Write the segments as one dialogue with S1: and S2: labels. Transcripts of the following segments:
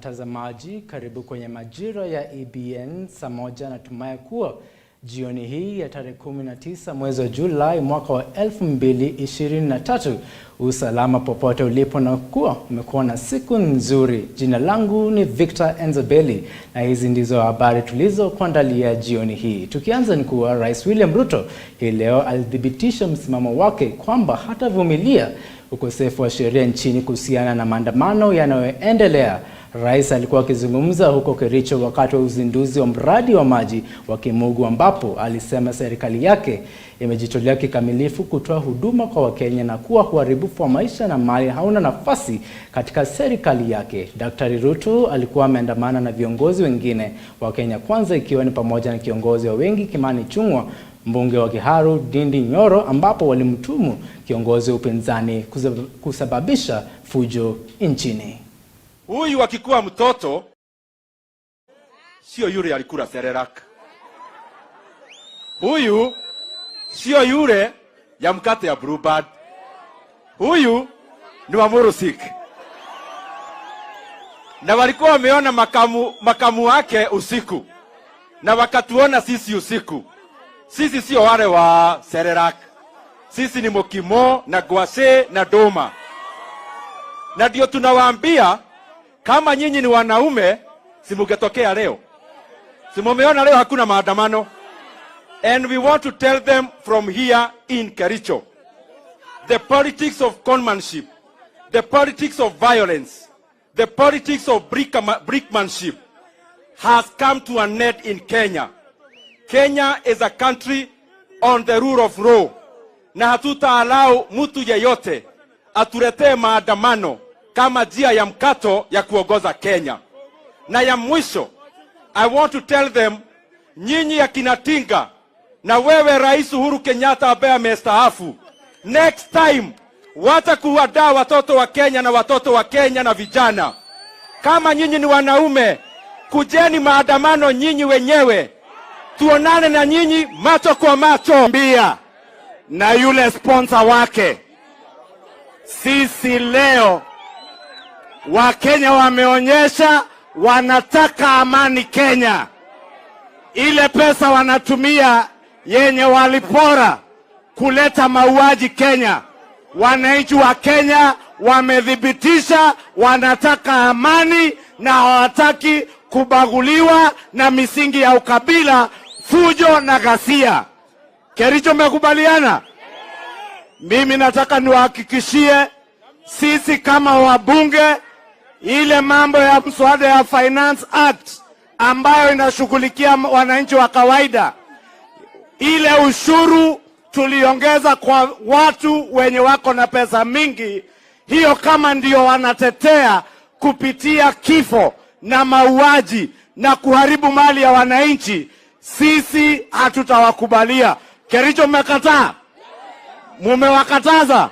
S1: mtazamaji, karibu kwenye majira ya EBN Saamoja. Natumai kuwa jioni hii ya tarehe 19 mwezi wa Julai mwaka wa 2023 usalama popote ulipo na kuwa umekuwa na siku nzuri. Jina langu ni Enzobeli na hizi ndizo habari tulizokuandalia jioni hii. Tukianza ni kuwa Rais William Ruto hii leo alithibitisha msimamo wake kwamba hatavumilia ukosefu wa sheria nchini kuhusiana na maandamano yanayoendelea. Rais alikuwa akizungumza huko Kericho wakati wa uzinduzi wa mradi wa maji wa Kimugu, ambapo alisema serikali yake imejitolea kikamilifu kutoa huduma kwa Wakenya na kuwa uharibifu wa maisha na mali hauna nafasi katika serikali yake. Daktari Ruto alikuwa ameandamana na viongozi wengine wa Kenya Kwanza, ikiwa ni pamoja na kiongozi wa wengi Kimani Ichung'wah, mbunge wa Kiharu Ndindi Nyoro, ambapo walimtumu kiongozi wa upinzani kusababisha fujo nchini.
S2: Huyu akikuwa mtoto sio yule alikula serelak. Huyu sio yule ya mkate ya Bluebird. Huyu ni wa Murusik. Na walikuwa wameona makamu wake usiku, na wakatuona sisi usiku. Sisi sio wale wa serelak. Sisi ni mokimo na gwase na doma. Na ndio tunawaambia, kama nyinyi ni wanaume, simugetokea leo. Simumeona leo hakuna maandamano. And we want to tell them from here in Kericho, the politics of conmanship, the politics of violence, the politics of brickmanship has come to an end in Kenya. Kenya is a country on the rule of law. Na hatutaalau mtu yeyote atuletee maandamano kama njia ya mkato ya kuongoza Kenya. Na ya mwisho, I want to tell them, nyinyi ya Kinatinga na wewe Rais Uhuru Kenyatta ambaye amestaafu, next time wacha kuwadaa watoto wa Kenya na watoto wa Kenya na vijana. Kama nyinyi ni wanaume, kujeni maandamano nyinyi wenyewe, tuonane na nyinyi macho kwa macho.
S3: Mbia na yule sponsor wake, sisi leo Wakenya wameonyesha wanataka amani Kenya. Ile pesa wanatumia yenye walipora kuleta mauaji Kenya, wananchi wa Kenya wamedhibitisha wanataka amani na hawataki kubaguliwa na misingi ya ukabila, fujo na ghasia. Kericho mmekubaliana? Mimi nataka niwahakikishie sisi kama wabunge, ile mambo ya mswada ya Finance Act ambayo inashughulikia wananchi wa kawaida, ile ushuru tuliongeza kwa watu wenye wako na pesa mingi, hiyo kama ndio wanatetea kupitia kifo na mauaji na kuharibu mali ya wananchi, sisi hatutawakubalia. Kericho mmekataa? Mumewakataza?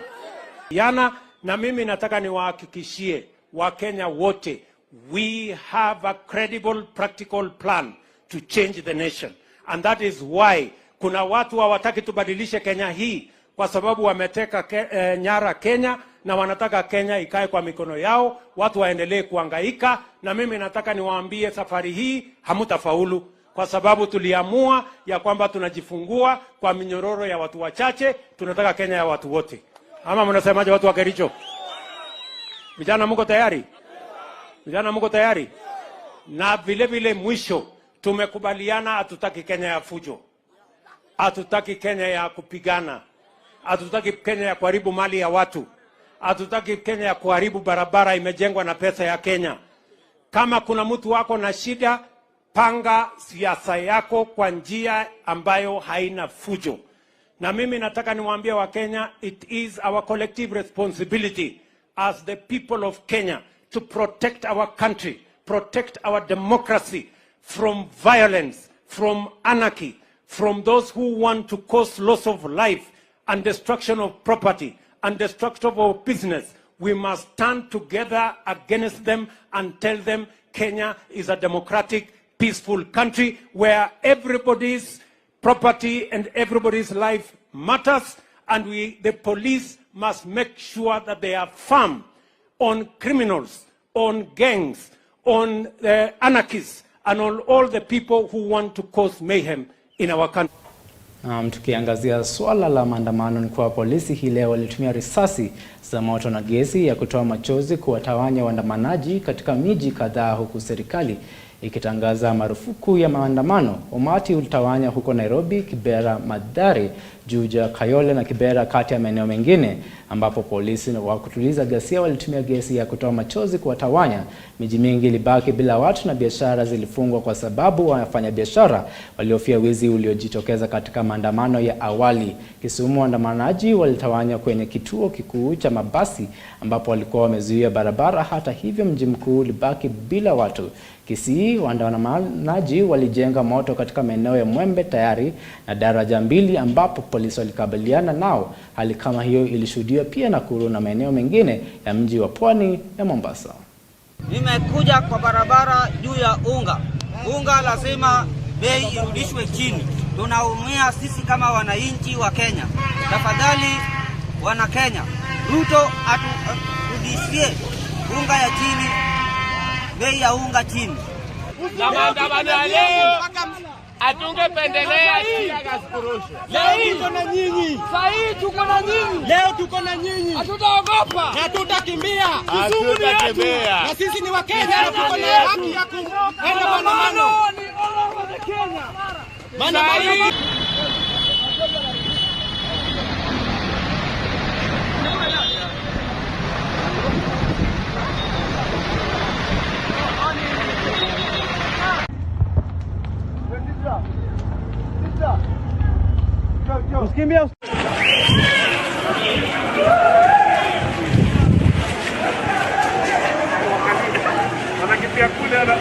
S4: Na mimi nataka niwahakikishie Wakenya wote, we have a credible practical plan to change the nation, and that is why kuna watu hawataki tubadilishe Kenya hii kwa sababu wameteka nyara Kenya na wanataka Kenya ikae kwa mikono yao, watu waendelee kuhangaika. Na mimi nataka niwaambie, safari hii hamutafaulu, kwa sababu tuliamua ya kwamba tunajifungua kwa minyororo ya watu wachache. Tunataka Kenya ya watu wote. Ama mnasemaje watu wa Kericho? Vijana mko tayari? Vijana mko tayari? Na vile vile mwisho, tumekubaliana hatutaki Kenya ya fujo. Hatutaki Kenya ya kupigana. Hatutaki Kenya ya kuharibu mali ya watu. Hatutaki Kenya ya kuharibu barabara imejengwa na pesa ya Kenya. Kama kuna mtu wako na shida, panga siasa yako kwa njia ambayo haina fujo. Na mimi nataka niwaambie wa Kenya, it is our collective responsibility as the people of Kenya to protect our country, protect our democracy from violence, from anarchy, from those who want to cause loss of life and destruction of property and destruction of our business. We must stand together against them and tell them Kenya is a democratic, peaceful country where everybody's property and everybody's life matters, and the police must make sure that they are firm on criminals, on gangs, on the anarchists and on all the people who want to cause mayhem in our country.
S1: Tukiangazia swala la maandamano, ni kwa polisi hii leo walitumia risasi za moto na gesi ya kutoa machozi kuwatawanya waandamanaji katika miji kadhaa, huku serikali ikitangaza marufuku ya maandamano. Umati ulitawanya huko Nairobi, Kibera, Mathare, Juja, Kayole na Kibera, kati ya maeneo mengine ambapo polisi wa kutuliza ghasia walitumia gesi ya kutoa machozi kuwatawanya. Miji mingi ilibaki bila watu na biashara zilifungwa kwa sababu wafanyabiashara waliofia wizi uliojitokeza katika maandamano ya awali. Kisumu, waandamanaji walitawanya kwenye kituo kikuu cha mabasi ambapo walikuwa wamezuia barabara. Hata hivyo, mji mkuu ulibaki bila watu. Kisii, waandamanaji walijenga moto katika maeneo ya Mwembe Tayari na Daraja Mbili ambapo polisi walikabiliana nao. Hali kama hiyo ilishuhudiwa pia Nakuru na maeneo mengine ya mji wa pwani ya Mombasa.
S5: Nimekuja kwa barabara juu ya unga. Unga lazima bei irudishwe chini. Tunaumia sisi kama wananchi wa Kenya. Tafadhali wana Kenya, Ruto aturudishie unga ya chini, bei ya unga chini.
S6: Na maandamano leo hatungependelea gasikorosho. Leo tuko na nyinyi. Sasa tuko na nyinyi. Leo tuko na nyinyi. Hatutaogopa. Hatutakimbia. Hatutakimbia. Na sisi ni Wakenya, tuko na haki ya kuenda maandamano. Ni all over the Kenya. Maandamano.
S3: Usikimbia. Wanakimbia kule ala.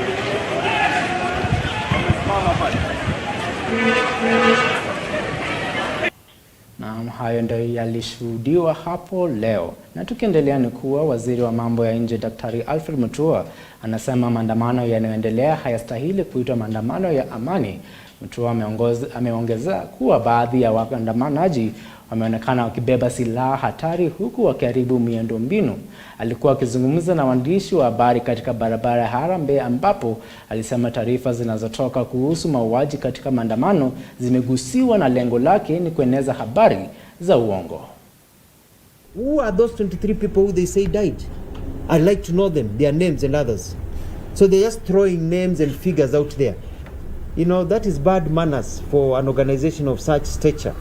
S1: Na hayo ndio yalishuhudiwa hapo leo. Na tukiendelea ni kuwa waziri wa mambo ya nje Daktari Alfred Mutua anasema maandamano yanayoendelea hayastahili kuitwa maandamano ya amani. Mutua ameongeza kuwa baadhi ya waandamanaji wameonekana wakibeba silaha hatari huku wakiharibu miundombinu. Alikuwa akizungumza na waandishi wa habari katika barabara ya Harambee ambapo alisema taarifa zinazotoka kuhusu mauaji katika maandamano zimegusiwa na lengo lake ni kueneza habari za uongo.
S7: Who are those 23 people who they say died? I'd like to know them, their names and others. So they're just throwing names and figures out there. You know, that is bad manners for an organization of such stature.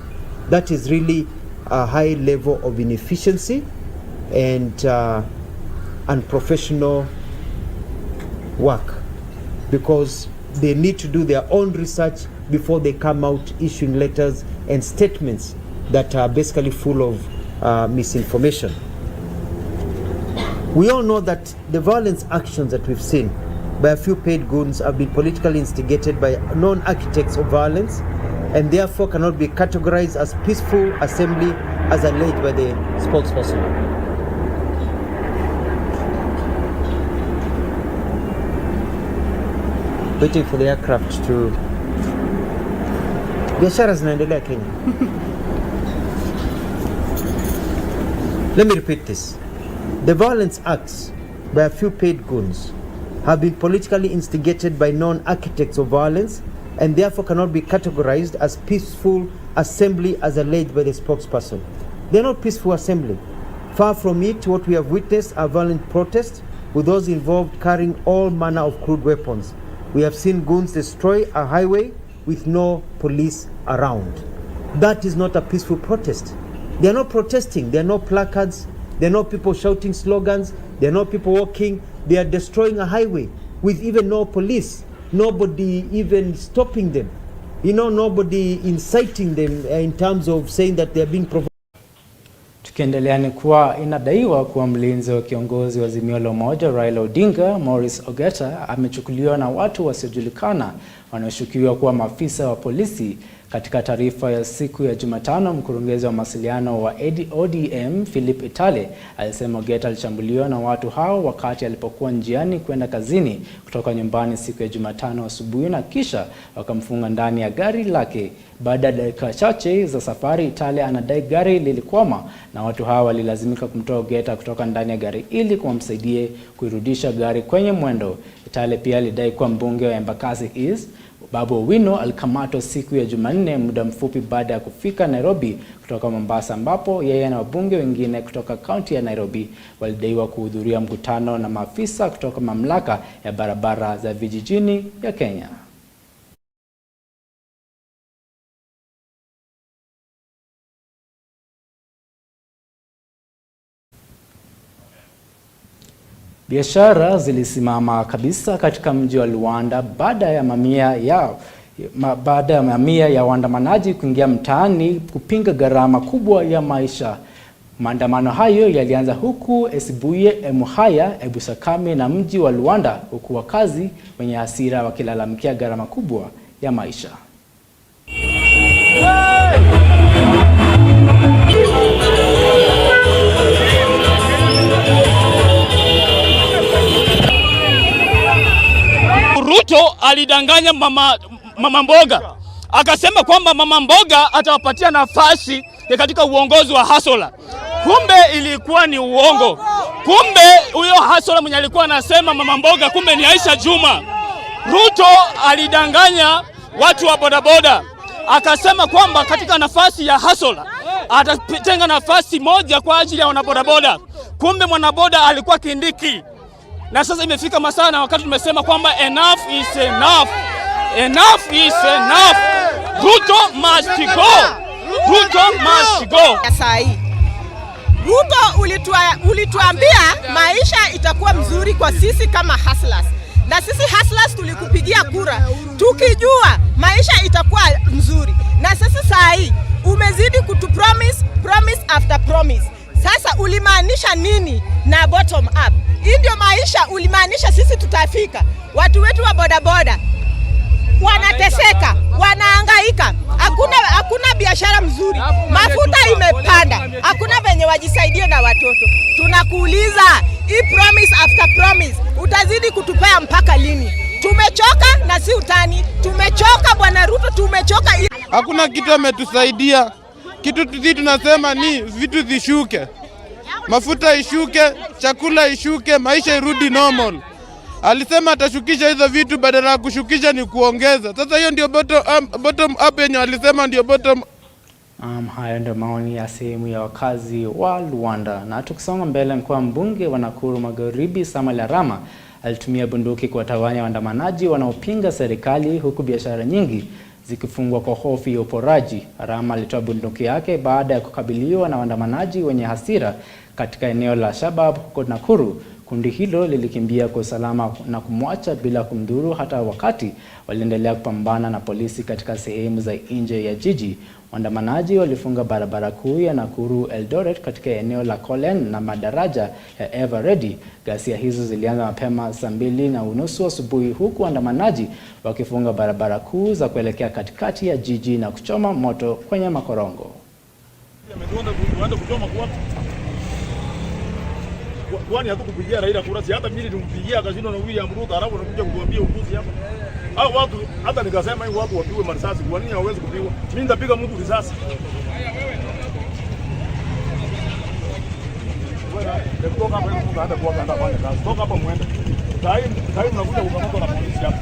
S7: That is really a high level of inefficiency and unprofessional work, because they need to do their own research before they come out issuing letters and statements that are basically full of misinformation. We all know that the violence actions that we've seen by a few paid goons have been politically instigated by known architects of violence and therefore cannot be categorized as peaceful assembly as alleged by the spokesperson. Waiting for the aircraft to... Biashara zinaendelea Kenya. Let me repeat this. The violence acts by a few paid goons have been politically instigated by known architects of violence and therefore cannot be categorized as peaceful assembly as alleged by the spokesperson. They are not peaceful assembly. Far from it, what we have witnessed are violent protests with those involved carrying all manner of crude weapons. We have seen goons destroy a highway with no police around. That is not a peaceful protest. They are not protesting. There are no placards. There are no people shouting slogans. There are no people walking. They are destroying a highway with even no police. Nobody even stopping them. You know, nobody inciting them in terms of saying that they are being provoked.
S1: Tukiendelea ni kuwa inadaiwa kuwa mlinzi wa kiongozi wa Azimio la Umoja Raila Odinga, Morris Ogeta, amechukuliwa na watu wasiojulikana wanaoshukiwa kuwa maafisa wa polisi. Katika taarifa ya siku ya Jumatano, mkurugenzi wa mawasiliano wa ODM Philip Itale alisema Ogeta alishambuliwa na watu hao wakati alipokuwa njiani kwenda kazini kutoka nyumbani siku ya Jumatano asubuhi na kisha wakamfunga ndani ya gari lake. Baada ya dakika chache za safari, Itale anadai gari lilikwama na watu hao walilazimika kumtoa Ogeta kutoka ndani ya gari ili kumsaidie kuirudisha gari kwenye mwendo. Kitale pia alidai kuwa mbunge wa Embakasi East Babu Owino alikamatwa siku ya Jumanne muda mfupi baada ya kufika Nairobi kutoka Mombasa, ambapo yeye na wabunge wengine kutoka kaunti ya Nairobi walidaiwa kuhudhuria mkutano na maafisa kutoka mamlaka ya barabara za vijijini ya Kenya. Biashara zilisimama kabisa katika mji wa Luanda baada ya mamia ya waandamanaji kuingia mtaani kupinga gharama kubwa ya maisha. Maandamano hayo yalianza huku Esibuye, Emuhaya, Ebusakame na mji wa Luanda, huku wakazi wenye hasira wakilalamikia gharama kubwa ya maisha.
S8: Ruto alidanganya mama mboga, akasema kwamba mama mboga atawapatia nafasi katika uongozi wa Hasola. Kumbe ilikuwa ni uongo. Kumbe huyo Hasola mwenye alikuwa anasema mama mboga, kumbe ni Aisha Juma. Ruto alidanganya watu wa bodaboda, akasema kwamba katika nafasi ya Hasola atatenga nafasi moja kwa ajili ya wanabodaboda. Kumbe mwanaboda alikuwa Kindiki. Na sasa imefika masaa na wakati tumesema kwamba enough is enough. Enough is enough. Ruto must go. Ruto must go.
S9: Ruto ulituambia maisha itakuwa mzuri kwa sisi kama hustlers. Na sisi hustlers tulikupigia kura tukijua maisha itakuwa mzuri. Na sasa saa hii umezidi promise after promise. Sasa ulimaanisha nini na bottom up? Hii ndio maisha ulimaanisha sisi tutafika? Watu wetu wa bodaboda wanateseka, wanahangaika. Hakuna biashara mzuri. Mafuta imepanda. Hakuna venye wajisaidie na watoto. Tunakuuliza, hii promise after promise utazidi kutupea mpaka lini? Tumechoka na si utani. Tumechoka Bwana Ruto, tumechoka.
S10: Hakuna kitu ametusaidia. Kitu tunasema ni vitu zishuke. Mafuta ishuke, chakula ishuke, maisha irudi normal. Alisema atashukisha hizo vitu, badala ya kushukisha ni kuongeza. Sasa hiyo ndio bottom up yenye alisema ndio bottom.
S1: Haya ndio maoni ya sehemu ya wakazi wa Luanda. Na tukisonga mbele, mkuu mbunge wa Nakuru Magharibi Samuel Arama alitumia bunduki kuwatawanya waandamanaji wanaopinga serikali, huku biashara nyingi zikifungwa kwa hofu ya uporaji. Arama alitoa bunduki yake baada ya kukabiliwa na waandamanaji wenye hasira katika eneo la Shabab huko Nakuru. Kundi hilo lilikimbia kwa usalama na kumwacha bila kumdhuru hata wakati waliendelea kupambana na polisi katika sehemu za nje ya jiji. Waandamanaji walifunga barabara kuu ya Nakuru Eldoret katika eneo la Kolen na madaraja ya Everready. Ghasia hizo zilianza mapema saa 2:30 asubuhi, huku waandamanaji wakifunga barabara kuu za kuelekea katikati ya jiji na kuchoma moto kwenye makorongo.
S3: Kwani hatukupigia Raila kura? Si hata mimi nilimpigia akashindwa na William Ruto, alafu anakuja kutuambia upuzi hapa. Hao watu hata nikasema hivi watu wapigwe marisasi, kwa nini hawezi kupigwa? Mimi nitapiga mtu risasi. Wewe ndio kama wewe mtu anaenda kwa kanda fanya kazi. Toka hapa muende. Sasa mnakuja kukamatwa na polisi hapa.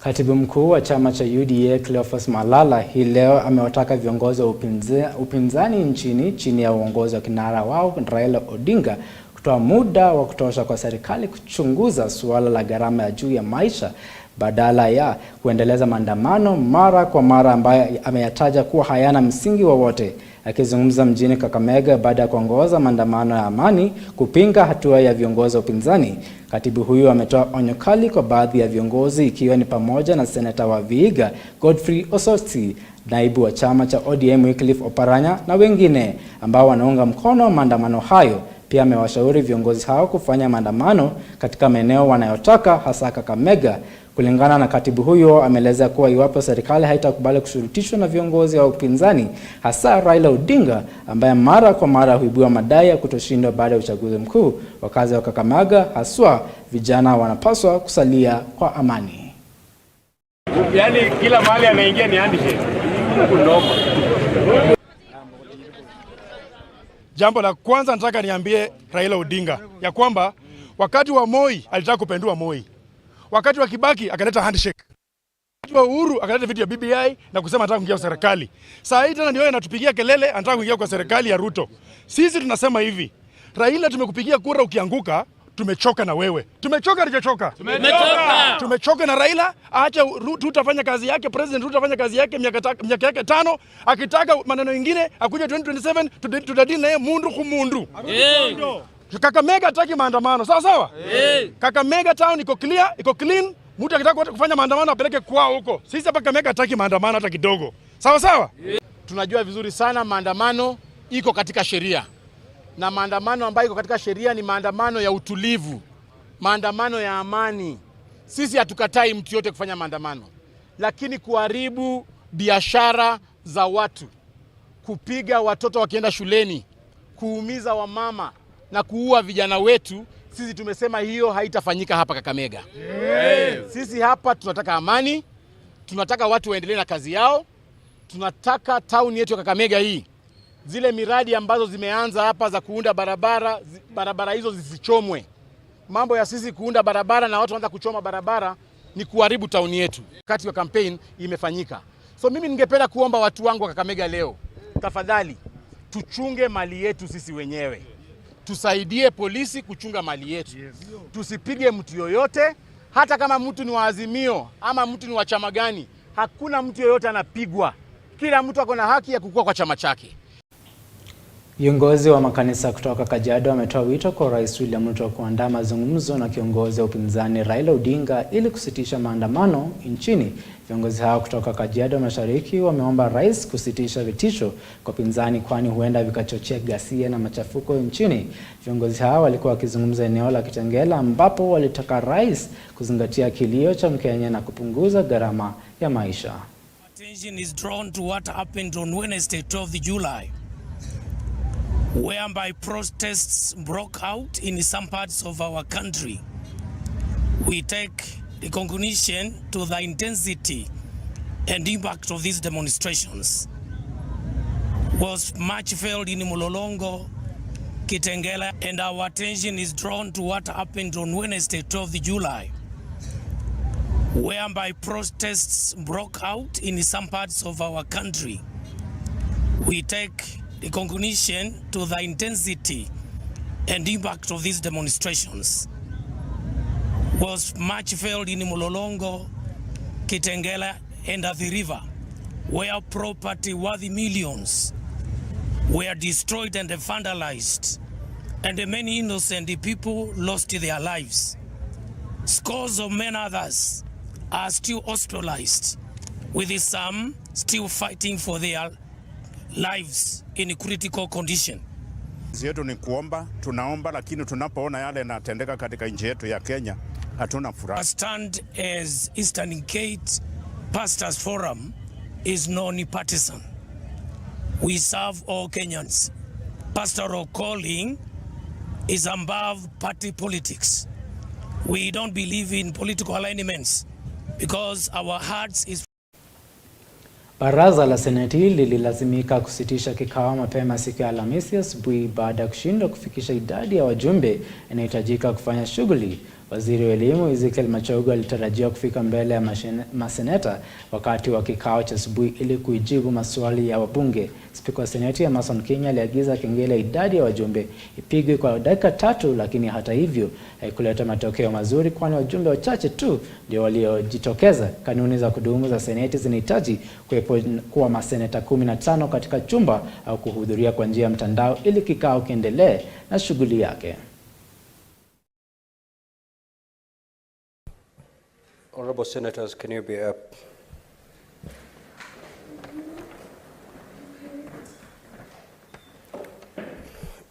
S1: Katibu mkuu wa chama cha UDA Cleophas Malala hii leo amewataka viongozi wa upinzani nchini chini ya uongozi wa kinara wao Raila Odinga kutoa muda wa kutosha kwa serikali kuchunguza suala la gharama ya juu ya maisha badala ya kuendeleza maandamano mara kwa mara ambayo ameyataja kuwa hayana msingi wowote. Akizungumza mjini Kakamega baada ya kuongoza maandamano ya amani kupinga hatua ya viongozi wa upinzani, katibu huyu ametoa onyo kali kwa baadhi ya viongozi, ikiwa ni pamoja na seneta wa Vihiga Godfrey Osotsi, naibu wa chama cha ODM Wycliffe Oparanya na wengine ambao wanaunga mkono maandamano hayo. Pia amewashauri viongozi hao kufanya maandamano katika maeneo wanayotaka, hasa Kakamega. Kulingana na katibu huyo, ameeleza kuwa iwapo serikali haitakubali kushurutishwa na viongozi wa upinzani, hasa Raila Odinga ambaye mara kwa mara huibua madai ya kutoshindwa baada ya uchaguzi mkuu, wakazi wa Kakamega haswa vijana wanapaswa kusalia kwa amani.
S3: Yaani kila mahali anaingia ni handshake. Jambo la kwanza nataka niambie Raila Odinga ya kwamba wakati wa Moi alitaka kupendua Moi. Wakati wa Kibaki akaleta handshake. Wakati wa Uhuru akaleta vitu ya BBI na kusema anataka kuingia kwa serikali. Sasa hii tena ndio anatupigia kelele anataka kuingia kwa serikali ya Ruto. Sisi tunasema hivi, Raila tumekupigia kura ukianguka, tumechoka na wewe. Tumechoka hatujachoka. Tumechoka na Raila, aacha Ruto afanye kazi yake, President Ruto afanye kazi yake miaka yake 5, akitaka maneno mengine akuja 2027 tutadili naye mundu kumundu. Kakamega hataki maandamano, sawa sawa? Kakamega town iko clear, iko clean. Mtu akitaka kufanya maandamano apeleke kwao huko. Sisi hapa Kakamega hataki maandamano hata kidogo. Sawa sawa?
S6: Tunajua vizuri sana maandamano iko katika sheria. Na maandamano ambayo iko katika sheria ni maandamano ya utulivu, maandamano ya amani. Sisi hatukatai mtu yote kufanya maandamano. Lakini kuharibu biashara za watu, kupiga watoto wakienda shuleni, kuumiza wamama na kuua vijana wetu, sisi tumesema hiyo haitafanyika hapa Kakamega. Sisi hapa tunataka amani, tunataka watu waendelee na kazi yao, tunataka town yetu ya Kakamega hii, zile miradi ambazo zimeanza hapa za kuunda barabara hizo zisichomwe. Mambo ya sisi kuunda barabara na watu waanza kuchoma barabara ni kuharibu town yetu. Wakati wa campaign imefanyika. So mimi ningependa kuomba watu wangu wa Kakamega leo, tafadhali tuchunge mali yetu sisi wenyewe. Tusaidie polisi kuchunga mali yetu. Tusipige mtu yoyote, hata kama mtu ni wa Azimio ama mtu ni wa chama gani. Hakuna mtu yoyote anapigwa. Kila mtu ako na haki ya kukua kwa chama chake.
S1: Viongozi wa makanisa kutoka Kajiado wametoa wito kwa Rais William Ruto kuandaa mazungumzo na kiongozi wa upinzani Raila Odinga ili kusitisha maandamano nchini. Viongozi hao kutoka Kajiado Mashariki wameomba rais kusitisha vitisho kwa upinzani kwani huenda vikachochea ghasia na machafuko nchini. Viongozi hao walikuwa wakizungumza eneo la Kitengela ambapo walitaka rais kuzingatia kilio cha Mkenya na kupunguza gharama ya maisha.
S11: Attention is drawn to what happened on Wednesday, 12 July. Whereby protests broke out in some parts of our country. We take the recognition to the intensity and impact of these demonstrations. Was much felt in Mulolongo, Kitengela, and our attention is drawn to what happened on Wednesday, 12 July. Whereby protests broke out in some parts of our country. We take the recognition to the intensity and impact of these demonstrations. Was much felt in Mulolongo, Kitengela, and at the river, where property worth millions were destroyed and vandalized, and many innocent people lost their lives. Scores of many others are still hospitalized, with some still fighting for their lives in a critical condition.
S12: Yetu ni kuomba, tunaomba, lakini tunapoona yale yanatendeka katika nchi yetu ya Kenya, hatuna furaha. Stand
S11: as Eastern Gate Pastors Forum is non-partisan. We serve all Kenyans. Pastoral calling is above party politics. We don't believe in political alignments because our hearts is.
S1: Baraza la Seneti lililazimika kusitisha kikao mapema siku ya Alhamisi asubuhi baada ya kushindwa kufikisha idadi ya wajumbe inayohitajika kufanya shughuli. Waziri wa Elimu Ezekiel Machogu alitarajiwa kufika mbele ya maseneta wakati wa kikao cha asubuhi ili kujibu maswali ya wabunge. Spika wa Seneti Amason Kingi aliagiza kengele idadi ya wajumbe ipigwe kwa dakika 3, lakini hata hivyo haikuleta matokeo mazuri kwani wajumbe wachache tu ndio waliojitokeza. Kanuni za kudumu za Seneti zinahitaji kuwa maseneta 15 katika chumba au kuhudhuria kwa njia ya mtandao ili kikao kiendelee na shughuli yake.
S13: Honorable Senators, can you be up?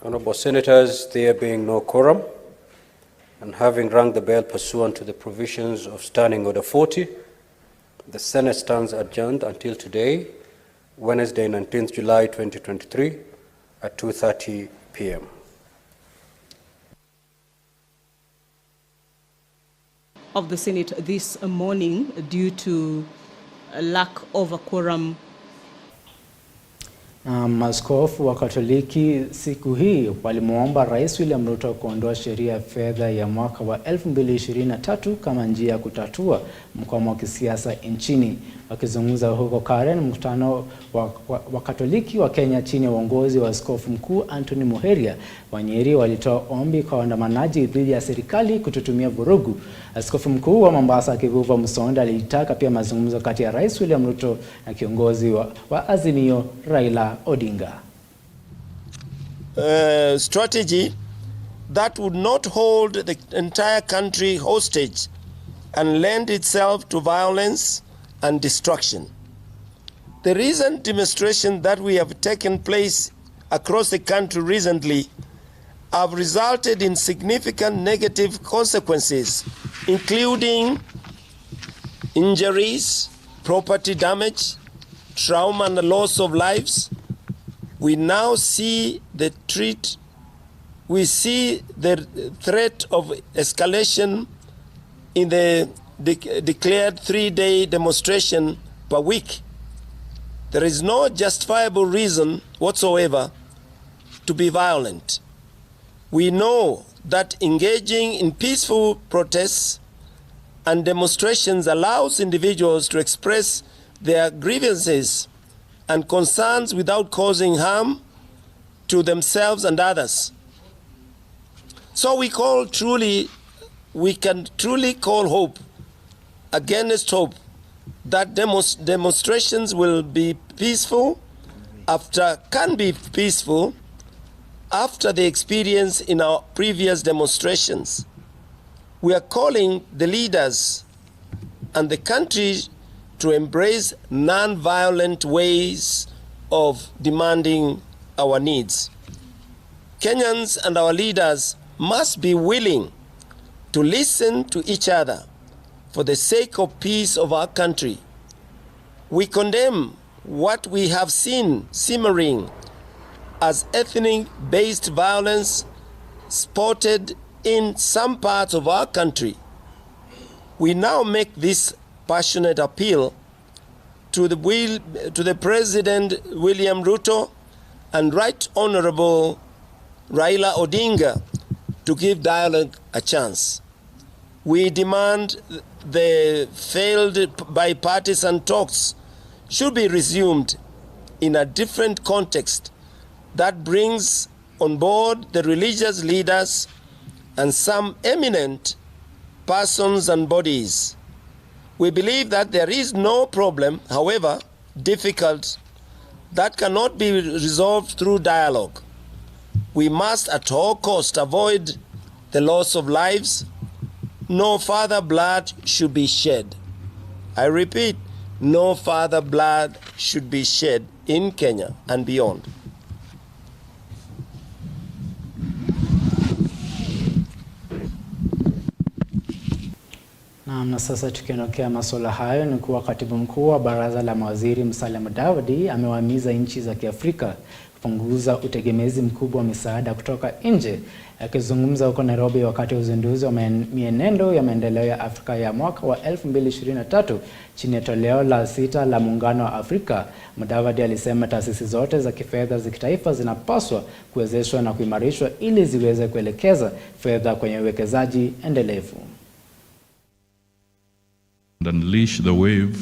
S13: Honorable Senators, there being no quorum, and having rung the bell pursuant to the provisions of Standing Order 40, the Senate stands adjourned until today, Wednesday, 19th July 2023, at 2:30 p.m.
S14: Of the Senate this morning due to a lack of a quorum.
S1: Maaskofu wa Katoliki siku hii walimwomba Rais William Ruto kuondoa sheria ya fedha ya mwaka wa 2023 kama njia ya kutatua mkwamo wa kisiasa nchini. Wakizungumza huko Karen, mkutano wa Katoliki wa Kenya chini ya uongozi wa Askofu Mkuu Anthony Muheria wa Nyeri walitoa ombi kwa waandamanaji dhidi ya serikali kutotumia vurugu. Askofu Mkuu wa Mombasa Kivuva Musonda alitaka pia mazungumzo kati ya Rais William Ruto na kiongozi wa Azimio Raila Odinga.
S15: Strategy that would not hold the entire country hostage and lend itself to violence and destruction. The recent demonstrations that we have taken place across the country recently have resulted in significant negative consequences, including injuries, property damage, trauma and the loss of lives. We now see the threat of escalation in the declared 3-day demonstration per week. There is no justifiable reason whatsoever to be violent. We know that engaging in peaceful protests and demonstrations allows individuals to express their grievances and concerns without causing harm to themselves and others. So we can truly call hope against hope that demonstrations will be peaceful can be peaceful after the experience in our previous demonstrations. We are calling the leaders and the country to embrace non-violent ways of demanding our needs. Kenyans and our leaders must be willing to listen to each other for the sake of peace of our country. We condemn what we have seen simmering as ethnic-based violence spotted in some parts of our country. We now make this passionate appeal to the President William Ruto and Right Honorable Raila Odinga to give dialogue a chance. We demand the failed bipartisan talks should be resumed in a different context that brings on board the religious leaders and some eminent persons and bodies. We believe that there is no problem, however difficult, that cannot be resolved through dialogue. We must at all costs avoid the loss of lives. No further blood should be shed. I repeat, no further blood should be shed in Kenya and beyond.
S1: Na sasa tukiondokea masuala hayo ni kuwa katibu mkuu wa baraza la mawaziri Musalia Mudavadi amewahimiza nchi za Kiafrika kupunguza utegemezi mkubwa wa misaada kutoka nje. Akizungumza huko Nairobi wakati wa uzinduzi wa mienendo ya maendeleo ya Afrika ya mwaka wa 2023 chini ya toleo la 6 la Muungano wa Afrika, Mudavadi alisema taasisi zote za kifedha za kitaifa zinapaswa kuwezeshwa na kuimarishwa ili ziweze kuelekeza fedha kwenye uwekezaji endelevu.
S16: And unleash the wave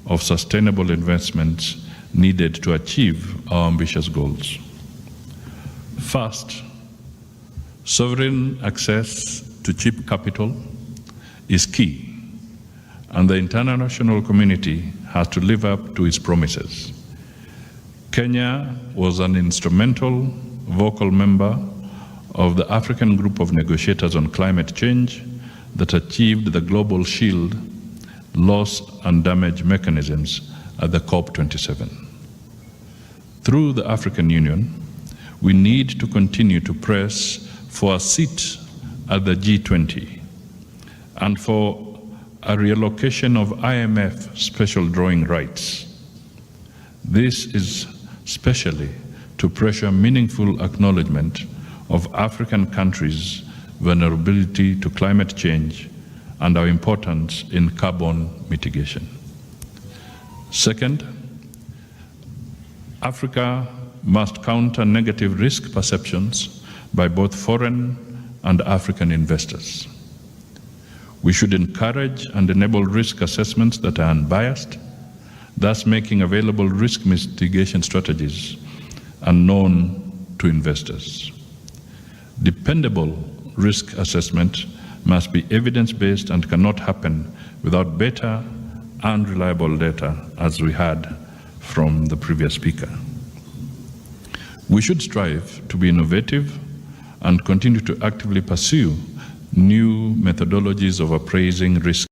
S16: of sustainable investments needed to achieve our ambitious goals. First, sovereign access to cheap capital is key, and the international community has to live up to its promises. Kenya was an instrumental, vocal member of the African Group of Negotiators on Climate Change that achieved the Global Shield loss and damage mechanisms at the COP27. Through the African Union, we need to continue to press for a seat at the G20 and for a reallocation of IMF special drawing rights. This is especially to pressure meaningful acknowledgement of African countries' vulnerability to climate change and our importance in carbon mitigation. Second, Africa must counter negative risk perceptions by both foreign and African investors. We should encourage and enable risk assessments that are unbiased, thus making available risk mitigation strategies unknown to investors. Dependable risk assessment must be evidence-based and cannot happen without better and reliable data, as we heard from the previous speaker. We should strive to be innovative and continue to actively pursue new methodologies of appraising risk.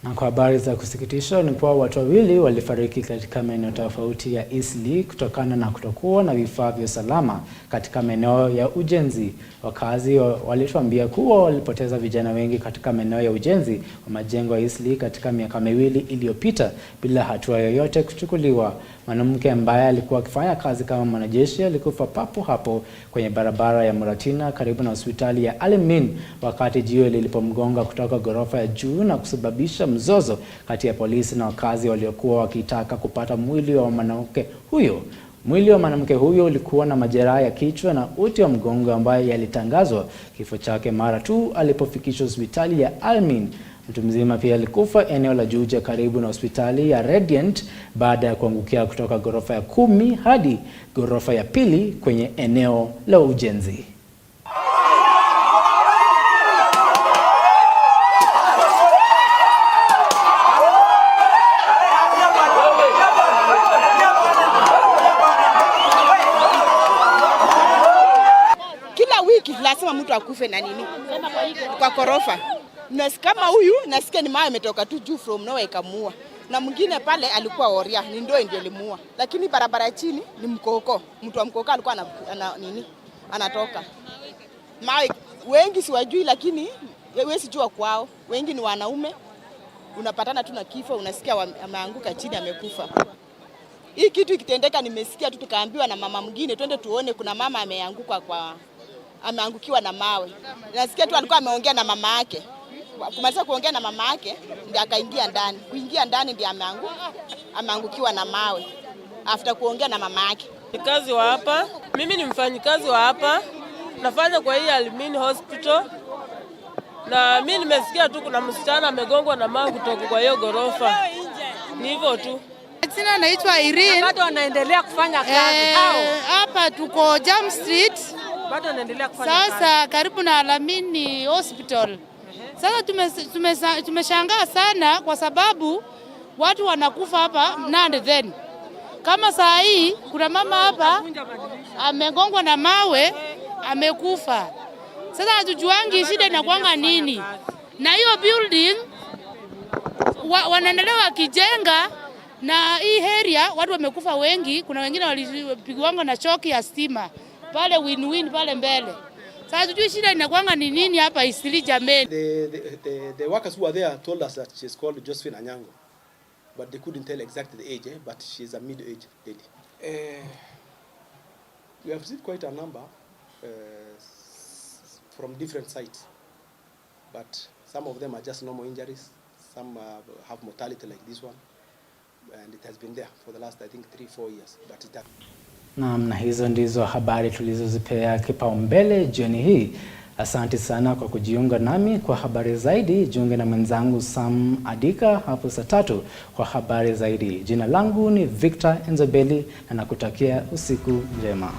S1: Na kwa habari za kusikitisha ni kuwa watu wawili walifariki katika maeneo tofauti ya Eastleigh kutokana na kutokuwa na vifaa vya usalama katika maeneo ya ujenzi. Wakazi walituambia kuwa walipoteza vijana wengi katika maeneo ya ujenzi wa majengo ya Eastleigh katika miaka miwili iliyopita bila hatua yoyote kuchukuliwa. Mwanamke ambaye alikuwa akifanya kazi kama mwanajeshi alikufa papo hapo kwenye barabara ya Muratina karibu na hospitali ya Al-Amin wakati jiwe lilipomgonga kutoka ghorofa ya juu na kusababisha mzozo kati ya polisi na wakazi waliokuwa wakitaka kupata mwili wa mwanamke huyo. Mwili wa mwanamke huyo ulikuwa na majeraha ya kichwa na uti wa mgongo ambaye yalitangazwa kifo chake mara tu alipofikishwa hospitali ya Al-Amin. Mtu mzima pia alikufa eneo la Juja karibu na hospitali ya Radiant baada ya kuangukia kutoka ghorofa ya 10 hadi ghorofa ya 2 kwenye eneo la ujenzi.
S9: Kila wiki lazima mtu akufe na nini? Kwa ghorofa. Na kama huyu nasikia ni mawe imetoka tu juu from nowhere ikamuua. Na mwingine pale alikuwa oria, ni ndio ilimuua. Lakini barabara chini ni mkoko. Mtu wa mkoko alikuwa anatoka. Mawe wengi siwajui lakini wewe sijua kwao. Wengi ni wanaume. Unapatana tu na kifo, unasikia ameanguka chini amekufa. Hii kitu ikitendeka nimesikia tu tukaambiwa na mama mwingine twende tuone kuna mama ameangukiwa na mawe. Nasikia tu alikuwa ameongea na mama yake. Kumaliza kuongea na mama yake ndiye akaingia ndani. Kuingia ndani ndiye ameangukiwa na mawe. After kuongea na mama yake.
S17: Mfanyikazi wa hapa, mimi ni mfanyikazi wa hapa. Nafanya kwa hii Al-Amin Hospital. Na mimi nimesikia tu kuna msichana amegongwa na mawe kutoka kwa hiyo ghorofa. Ni hivyo tu.
S18: Jina naitwa Irene.
S17: Bado wanaendelea kufanya kazi.
S18: Hapa tuko Jam Street.
S17: Bado wanaendelea kufanya kazi.
S18: Sasa karibu na Al-Amin Hospital. Sasa tumeshangaa sana kwa sababu watu wanakufa hapa and then. Kama saa hii kuna mama hapa amegongwa na mawe amekufa. Sasa hatujuangi shida inakuanga nini. Na hiyo building wanaendelea wakijenga na hii area watu wamekufa wengi, kuna wengine walipigwa na choki ya stima pale win pale mbele. Sasa tujui shida inakuanga ni nini hapa Eastleigh jameni.
S19: The workers who were there told us that she's called Josephine Anyango, but they couldn't tell exactly the age, but she's a middle-aged lady. We have seen quite a number from different sites, but some of them are just normal injuries, some have mortality like this one, and it has been there for the last I think 3-4 years, but it
S1: Na hizo ndizo habari tulizozipea kipaumbele jioni hii. Asante sana kwa kujiunga nami kwa habari zaidi. Jiunge na mwenzangu Sam Adika hapo saa 3 kwa habari zaidi. Jina langu ni Victor Enzobeli na nakutakia usiku njema.